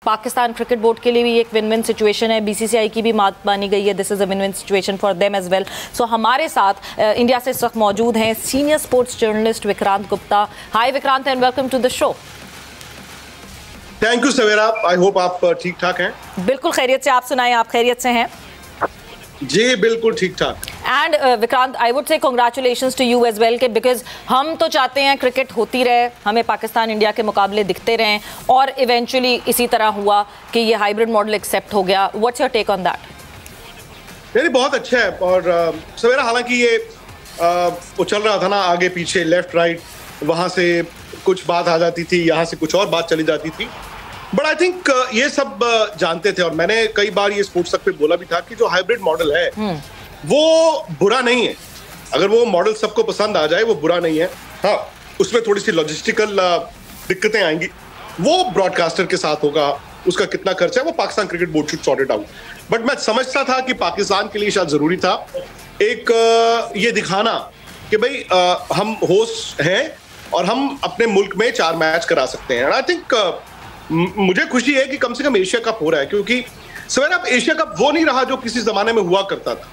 Pakistan cricket board के लिए भी एक विन विन सिचुएशन है, बीसीसीआई की भी बात मानी गई है, this is a win win situation for them as well. So हमारे साथ इंडिया से इस वक्त मौजूद हैं senior sports journalist Vikrant Gupta. Hi Vikrant and welcome to the show. Thank you Savera, I hope आप ठीक ठाक हैं। बिल्कुल खैरियत से, आप सुनाएं, आप खैरियत से हैं? जी बिल्कुल ठीक ठाक। And Vikrant, I would say congratulations to you as well के बिकॉज हम तो चाहते हैं क्रिकेट होती रहे, हमें पाकिस्तान इंडिया के मुकाबले दिखते रहें, और इवेंचुअली इसी तरह हुआ कि ये हाइब्रिड मॉडल एक्सेप्ट हो गया। What's your take on that? नहीं, बहुत अच्छा है। और सवेरा, हालांकि ये वो चल रहा था ना, आगे पीछे लेफ्ट राइट, वहां से कुछ बात आ जाती थी, यहाँ से कुछ और बात चली जाती थी, बट आई थिंक ये सब जानते थे। और मैंने कई बार ये स्पोर्ट्स तक पे बोला भी था कि जो हाइब्रिड मॉडल है वो बुरा नहीं है। अगर वो मॉडल सबको पसंद आ जाए वो बुरा नहीं है। हाँ, उसमें थोड़ी सी लॉजिस्टिकल दिक्कतें आएंगी, वो ब्रॉडकास्टर के साथ होगा, उसका कितना खर्चा है वो Pakistan cricket board should sort it out. But मैं समझता था कि पाकिस्तान के लिए शायद जरूरी था एक ये दिखाना कि भाई हम होस्ट हैं और हम अपने मुल्क में 4 मैच करा सकते हैं। आई थिंक मुझे खुशी है कि कम से कम एशिया कप हो रहा है, क्योंकि सवेरा अब एशिया कप वो नहीं रहा जो किसी जमाने में हुआ करता था,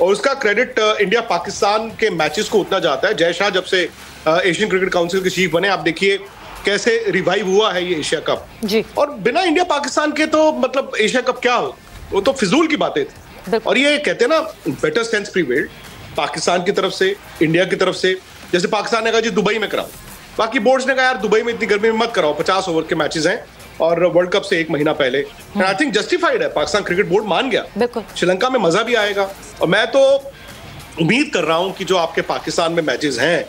और उसका क्रेडिट इंडिया पाकिस्तान के मैचेस को उतना जाता है। जय शाह जब से एशियन क्रिकेट काउंसिल के चीफ बने, आप देखिए कैसे रिवाइव हुआ है ये एशिया कप जी। और बिना इंडिया पाकिस्तान के तो मतलब एशिया कप क्या हो, वो तो फिजूल की बातें थी। और ये कहते हैं ना, बेटर सेंस प्रीवेल्ड पाकिस्तान की तरफ से, इंडिया की तरफ से। जैसे पाकिस्तान ने कहा जी दुबई में कराओ, बाकी बोर्ड्स ने कहा यार दुबई में इतनी गर्मी में मत कराओ, 50 ओवर के मैचेस हैं और वर्ल्ड कप से 1 महीना पहले। आई थिंक जस्टिफाइड है, पाकिस्तान क्रिकेट बोर्ड मान गया। श्रीलंका में मजा भी आएगा, और मैं तो उम्मीद कर रहा हूं कि जो आपके पाकिस्तान में मैचेस हैं,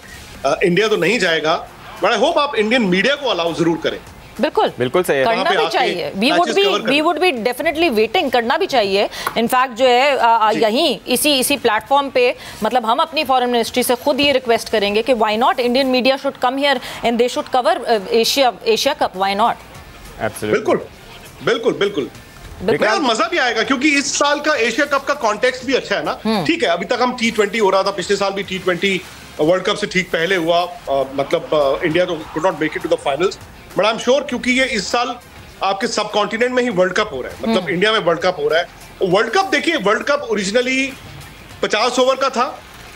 इंडिया तो नहीं जाएगा, बट आई होप आप इंडियन मीडिया को अलाउ जरूर करें। बिल्कुल बिल्कुल सही है, करना भी चाहिए। We would be definitely waiting, करना भी चाहिए। इनफैक्ट जो है यहीं इसी प्लेटफॉर्म पे मतलब हम अपनी फॉरेन मिनिस्ट्री से खुद ये रिक्वेस्ट करेंगे कि why not Indian media should come here and they should cover Asia cup, why not? बिल्कुल बिल्कुल बिल्कुल बिल्कुल, मजा भी आएगा, क्योंकि इस साल का एशिया कप का कॉन्टेक्स्ट भी अच्छा है ना। ठीक है, अभी तक हम T20 हो रहा था, पिछले साल भी T20 वर्ल्ड कप से ठीक पहले हुआ, मतलब इंडिया तो could not make it to the finals, but I am sure क्योंकि ये इस साल आपके सब कॉन्टिनेंट में ही वर्ल्ड कप हो रहा है, मतलब इंडिया में वर्ल्ड कप हो रहा है। वर्ल्ड कप देखिए, वर्ल्ड कप ओरिजिनली 50 ओवर का था,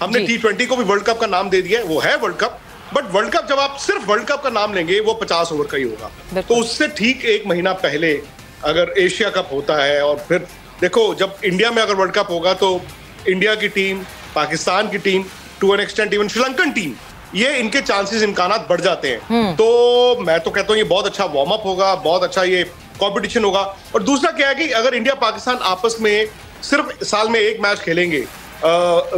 हमने T20 को भी वर्ल्ड कप का नाम दे दिया है, वो है world cup. But world cup जब आप सिर्फ वर्ल्ड कप का नाम लेंगे वो 50 ओवर का ही होगा, तो उससे ठीक 1 महीना पहले अगर एशिया कप होता है, और फिर देखो जब इंडिया में अगर वर्ल्ड कप होगा तो इंडिया की टीम, पाकिस्तान की team, to an extent even Sri Lankan team, ये इनके चांसेस, इम्कानात बढ़ जाते हैं। तो मैं तो कहता हूँ ये बहुत अच्छा वार्म अप होगा, बहुत अच्छा ये कंपटीशन होगा। और दूसरा क्या है कि अगर इंडिया पाकिस्तान आपस में सिर्फ साल में 1 मैच खेलेंगे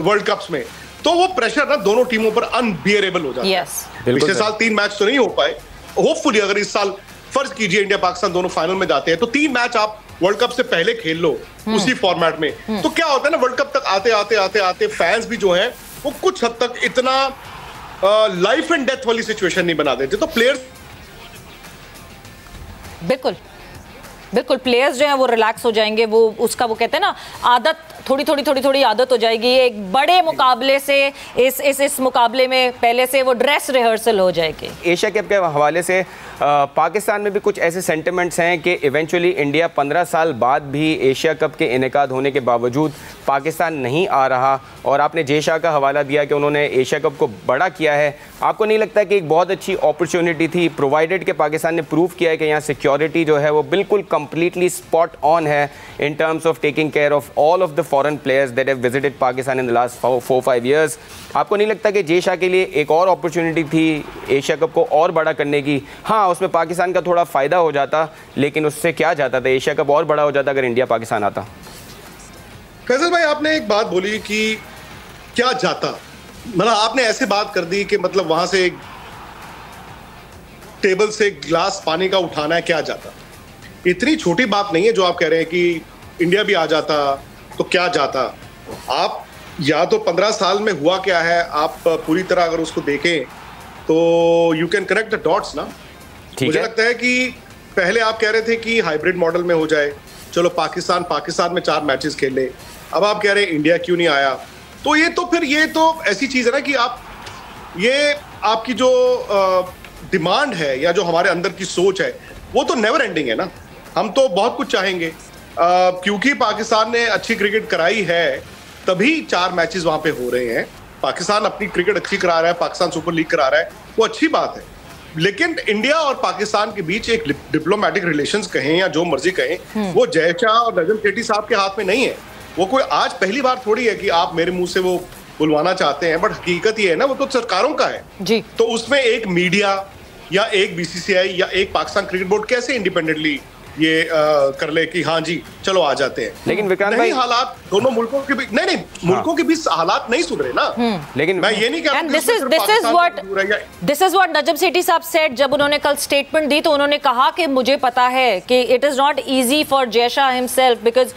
वर्ल्ड कप्स में, तो वो प्रेशर ना दोनों टीमों पर अनबियरेबल हो जाता है। पिछले साल 3 मैच तो नहीं हो पाए, होपफुली अगर इस साल फर्ज कीजिए इंडिया पाकिस्तान दोनों फाइनल में जाते हैं, तो 3 मैच आप वर्ल्ड कप से पहले खेल लो उसी फॉर्मेट में, तो क्या होता है ना, वर्ल्ड कप तक आते आते आते आते फैंस भी जो हैं वो कुछ हद तक इतना लाइफ एंड डेथ वाली सिचुएशन नहीं बना देते, तो प्लेयर्स बिल्कुल प्लेयर्स जो हैं वो रिलैक्स हो जाएंगे, वो उसका वो कहते हैं ना आदत, थोड़ी आदत हो जाएगी। एक बड़े मुकाबले से इस मुकाबले में पहले से वो ड्रेस रिहर्सल हो जाएगी। एशिया कप के हवाले से पाकिस्तान में भी कुछ ऐसे सेंटिमेंट्स हैं कि इवेंचुअली इंडिया 15 साल बाद भी एशिया कप के इनेकाद होने के बावजूद पाकिस्तान नहीं आ रहा, और आपने जय शाह का हवाला दिया कि उन्होंने एशिया कप को बड़ा किया है। आपको नहीं लगता कि एक बहुत अच्छी अपॉर्चुनिटी थी, प्रोवाइडेड कि पाकिस्तान ने प्रूव किया है कि यहाँ सिक्योरिटी जो है वो बिल्कुल कंप्लीटली स्पॉट ऑन है in terms of taking care of all of the foreign players that have visited Pakistan in the last 4-5 years. आपको नहीं लगता कि जय शाह के लिए एक और अपॉर्चुनिटी थी एशिया कप को और बड़ा करने की? हाँ, उसमें पाकिस्तान का थोड़ा फ़ायदा हो जाता, लेकिन उससे क्या जाता था, एशिया कप और बड़ा हो जाता अगर इंडिया पाकिस्तान आता। फैसल भाई, आपने एक बात बोली कि क्या जाता, मतलब आपने ऐसे बात कर दी कि मतलब वहां से टेबल से गिलास पानी का उठाना है, क्या जाता। इतनी छोटी बात नहीं है जो आप कह रहे हैं कि इंडिया भी आ जाता तो क्या जाता। आप या तो 15 साल में हुआ क्या है, आप पूरी तरह अगर उसको देखें तो you can connect the dots ना। मुझे लगता है कि पहले आप कह रहे थे कि हाइब्रिड मॉडल में हो जाए, चलो पाकिस्तान में 4 मैचेस खेल ले, अब आप कह रहे हैं इंडिया क्यों नहीं आया। तो ये तो ऐसी चीज है ना कि आप, ये आपकी जो डिमांड है या जो हमारे अंदर की सोच है वो तो नेवर एंडिंग है ना। हम तो बहुत कुछ चाहेंगे, क्योंकि पाकिस्तान ने अच्छी क्रिकेट कराई है तभी 4 मैचेस वहां पे हो रहे हैं। पाकिस्तान अपनी क्रिकेट अच्छी करा रहा है, पाकिस्तान सुपर लीग करा रहा है, वो अच्छी बात है। लेकिन इंडिया और पाकिस्तान के बीच एक डिप्लोमेटिक रिलेशंस कहें या जो मर्जी कहें, वो जय शाह और नजम सेठी साहब के हाथ में नहीं है। वो कोई आज पहली बार थोड़ी है कि आप मेरे मुंह से वो बुलवाना चाहते हैं, बट हकीकत ये है ना, वो तो सरकारों का है जी। तो उसमें एक मीडिया या एक बीसीसीआई या एक पाकिस्तान क्रिकेट बोर्ड कैसे इंडिपेंडेंटली ये कर ले कि हाँ जी चलो आ जाते हैं। लेकिन विक्रांत भाई, हालात दोनों मुल्कों के बीच नहीं मुल्कों के बीच हालात नहीं सुधरे ना। लेकिन मैं ये नहीं कह रहा। This is what Najam Sethi साहब सेड जब उन्होंने कल स्टेटमेंट दी, तो उन्होंने कहा कि मुझे पता है कि it is not easy for Jay Shah himself, because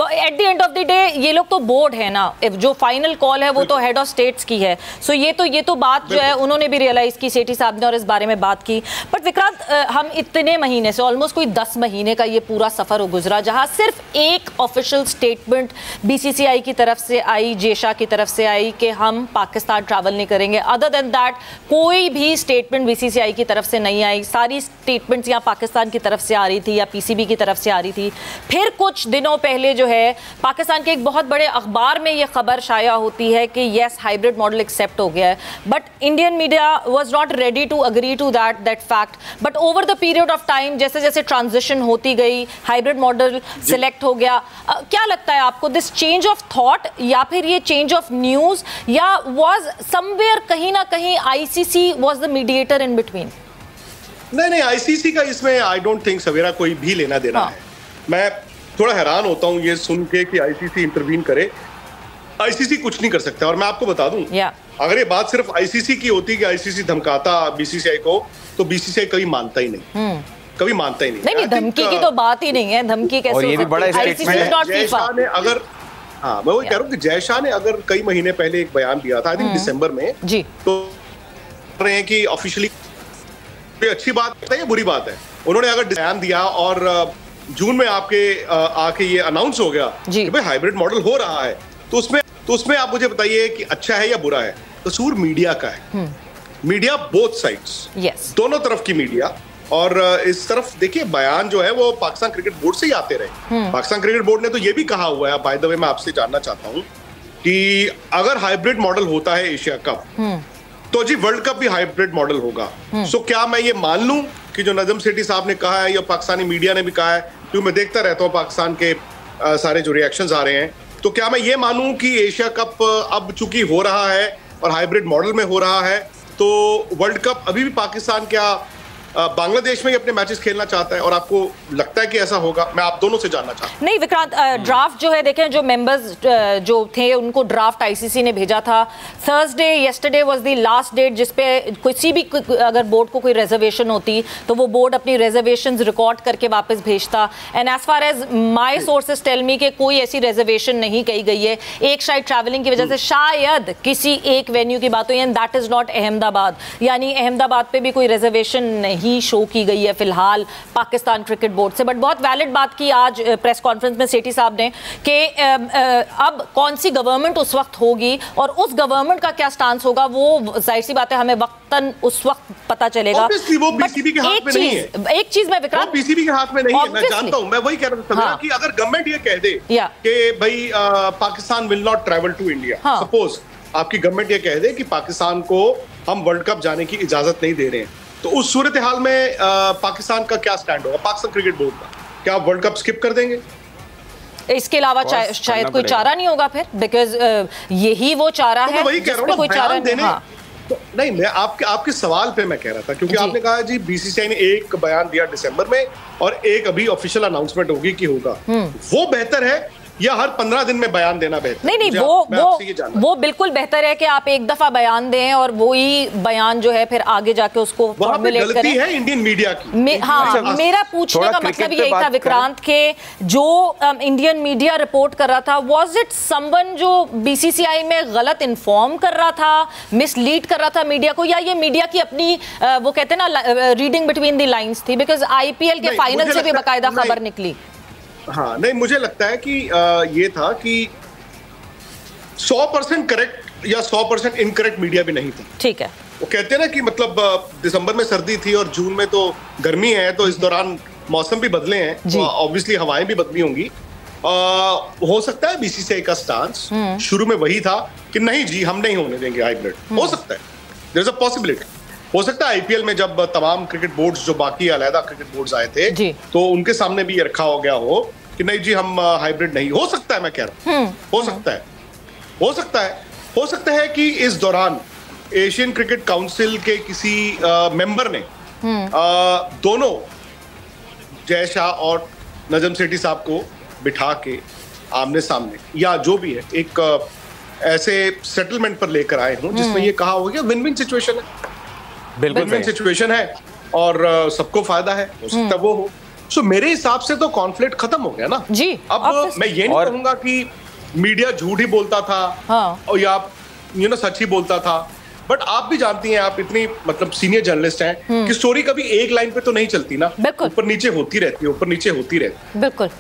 at the end of the day ये लोग तो बोर्ड है ना, जो फाइनल कॉल है वो तो हेड ऑफ स्टेट्स की है। सो ये तो बात जो है उन्होंने भी रियलाइज की, सेठी साहब ने, और इस बारे में बात की। बट विक्रांत, हम इतने महीने से, ऑलमोस्ट कोई 10 महीने का ये पूरा सफर हो गुजरा जहां सिर्फ एक ऑफिशियल स्टेटमेंट बीसीसीआई की तरफ से आई, जय शाह की तरफ से आई कि हम पाकिस्तान ट्रैवल नहीं करेंगे। अदर देन दैट कोई भी स्टेटमेंट बीसीसीआई की तरफ से नहीं आई। सारी स्टेटमेंट्स या पाकिस्तान की तरफ से आ रही थी या पीसीबी की तरफ से आ रही थी। फिर कुछ दिनों पहले जो है पाकिस्तान के एक बहुत बड़े अखबार में यह खबर शाया होती है कि यस हाइब्रिड मॉडल एक्सेप्ट हो गया है, but Indian media was not ready to agree to that fact. But over the period of time जैसे जैसे ट्रांजिशन होती गई, हाइब्रिड मॉडल सिलेक्ट हो गया। क्या लगता है आपको, दिस चेंज ऑफ थॉट या फिर ये चेंज ऑफ न्यूज, या वाज समवेयर कहीं ना कहीं ICC was the mediator in between? नहीं, आईसीसी का इसमें आई डोंट थिंक सवेरा कोई भी लेना देना है। मैं थोड़ा हैरान होता हूं ये सुन के कि आईसीसी इंटरवीन करे। आईसीसी कुछ नहीं कर सकता। और मैं आपको बता दूं, अगर ये बात सिर्फ आईसीसी की होती कि आईसीसी धमकाता बीसीसीआई को, तो बीसीसीआई कभी मानता ही नहीं, कभी मानता ही नहीं। नहीं, धमकी की तो बात ही नहीं है। धमकी कैसे हो सकती है? जय शाह ने अगर, हाँ मैं वही कह रहा हूँ कि जय शाह ने अगर कई महीने पहले एक बयान दिया था, आई थिंक दिसंबर में जी, तो रहे हैं कि ऑफिशियली अच्छी बात है या बुरी बात है। उन्होंने अगर बयान दिया और जून में आपके आके ये अनाउंस हो गया कि भाई हाइब्रिड मॉडल हो रहा है, तो उसमें आप मुझे बताइए कि अच्छा है या बुरा है। कसूर मीडिया का है। मीडिया बोथ साइड्स, दोनों तरफ की मीडिया। और इस तरफ देखिए बयान जो है वो पाकिस्तान क्रिकेट बोर्ड से ही आते रहे। पाकिस्तान क्रिकेट बोर्ड ने तो ये भी कहा हुआ है, बाय द वे मैं आपसे जानना चाहता हूँ कि अगर हाइब्रिड मॉडल होता है एशिया कप, तो जी वर्ल्ड कप भी हाइब्रिड मॉडल होगा। सो क्या मैं ये मान लूं कि जो नजम सेठी साहब ने कहा है या पाकिस्तानी मीडिया ने भी कहा है, क्योंकि मैं देखता रहता हूँ पाकिस्तान के सारे जो रिएक्शंस आ रहे हैं, तो क्या मैं ये मानूं कि एशिया कप अब चूंकि हो रहा है और हाइब्रिड मॉडल में हो रहा है, तो वर्ल्ड कप अभी भी पाकिस्तान क्या बांग्लादेश में ही अपने मैचेस खेलना चाहता है? और आपको लगता है कि ऐसा होगा? मैं आप दोनों से जानना चाहता हूं। नहीं विक्रांत, ड्राफ्ट जो है देखें, जो मेंबर्स जो थे उनको ड्राफ्ट आईसीसी ने भेजा था Thursday, yesterday was the last date जिस पे किसी भी अगर बोर्ड को कोई रिजर्वेशन होती तो वो बोर्ड अपनी रिजर्वेशंस रिकॉर्ड करके वापस भेजता। And as far as my sources tell me कि कोई ऐसी रिजर्वेशन नहीं कही गई है। एक शायद ट्रैवलिंग की वजह से शायद किसी एक वेन्यू की बात हुई, and that is not Ahmedabad, यानी अहमदाबाद पे भी कोई रिजर्वेशन नहीं शो की गई है फिलहाल पाकिस्तान क्रिकेट बोर्ड से। बट बहुत वैलिड बात की आज प्रेस कॉन्फ्रेंस में सेठी साहब ने कि अब कौन सी गवर्नमेंट उस वक्त होगी और उस गवर्नमेंट का क्या स्टांस होगा, वो जाहिर सी बात है हमें वक्तन उस वक्त पता चलेगा। वो बीसीबी के हाथ में नहीं है। एक चीज मैं विक्रांत, बीसीबी के हाथ में नहीं है, मैं जानता हूं। मैं वही कह रहा था कि अगर गवर्नमेंट ये कह दे कि भाई Pakistan will not travel to India, suppose आपकी गवर्नमेंट ये कह दे कि पाकिस्तान को हम वर्ल्ड कप जाने की इजाजत नहीं दे रहे हैं, तो उस सूरत हाल में पाकिस्तान का क्या स्टैंड होगा? पाकिस्तान क्रिकेट बोर्ड का क्या वर्ल्ड कप स्किप कर देंगे? इसके अलावा शायद कोई चारा नहीं होगा फिर, बिकॉज यही वो चारा है जिसमें कोई चारा नहीं। तो नहीं, मैं आपके सवाल पे मैं कह रहा था, क्योंकि आपने कहा जी बीसीसीआई ने एक बयान दिया दिसंबर में और एक अभी ऑफिशियल अनाउंसमेंट होगी कि होगा, वो बेहतर है या हर 15 दिन में बयान देना बेहतर? नहीं, वो बिल्कुल बेहतर है कि आप एक दफा बयान दें और वही बयान जो है फिर आगे जाके उसको फॉर्मुलेट करें। है इंडियन मीडिया की। हाँ, मेरा पूछने का मतलब यही था विक्रांत के जो इंडियन मीडिया रिपोर्ट कर रहा था, वाज इट समवन जो बीसीसीआई में गलत इन्फॉर्म कर रहा था, मिसलीड कर रहा था मीडिया को, या ये मीडिया की अपनी वो कहते हैं ना रीडिंग बिटवीन द लाइंस थी? बिकॉज आईपीएल के फाइनल से भी बाकायदा खबर निकली। हाँ, नहीं, मुझे लगता है कि ये था कि 100% करेक्ट या 100% इनकरेक्ट मीडिया भी नहीं था। ठीक है। वो कहते हैं ना कि मतलब दिसंबर में सर्दी थी और जून में तो गर्मी है, तो इस दौरान मौसम भी बदले हैं, ऑब्वियसली हवाएं भी बदली होंगी। हो सकता है बीसीसीआई का स्टांस शुरू में वही था कि नहीं जी हम नहीं होने देंगे हाइब्रिड, हो सकता है, देयर इज अ पॉसिबिलिटी। हो सकता है आईपीएल में जब तमाम क्रिकेट बोर्ड्स जो बाकी अलग क्रिकेट बोर्ड्स आए थे तो उनके सामने भी ये रखा हो गया हो कि नहीं जी हम हाइब्रिड नहीं, हो सकता है, मैं कह रहा हूं हो सकता है, हो सकता है, हो सकता है कि इस दौरान एशियन क्रिकेट काउंसिल के किसी मेंबर ने दोनों जय शाह और नजम सेठी साहब को बिठा के आमने सामने या जो भी है एक ऐसे सेटलमेंट पर लेकर आए हों जिसमें ये कहा हो गया विन विन सिचुएशन है, बिल्कुल विन विन सिचुएशन है और सबको फायदा है, हो सकता है वो हो। सो मेरे हिसाब से तो कॉन्फ्लिक्ट खत्म हो गया ना जी। अब मैं ये नहीं कहूंगा कि मीडिया झूठ ही बोलता था और या सच ही बोलता था, बट आप भी जानती हैं, आप इतनी मतलब सीनियर जर्नलिस्ट हैं कि स्टोरी कभी एक लाइन पे तो नहीं चलती ना, ऊपर नीचे होती रहती है, ऊपर नीचे होती रहती है। बिल्कुल।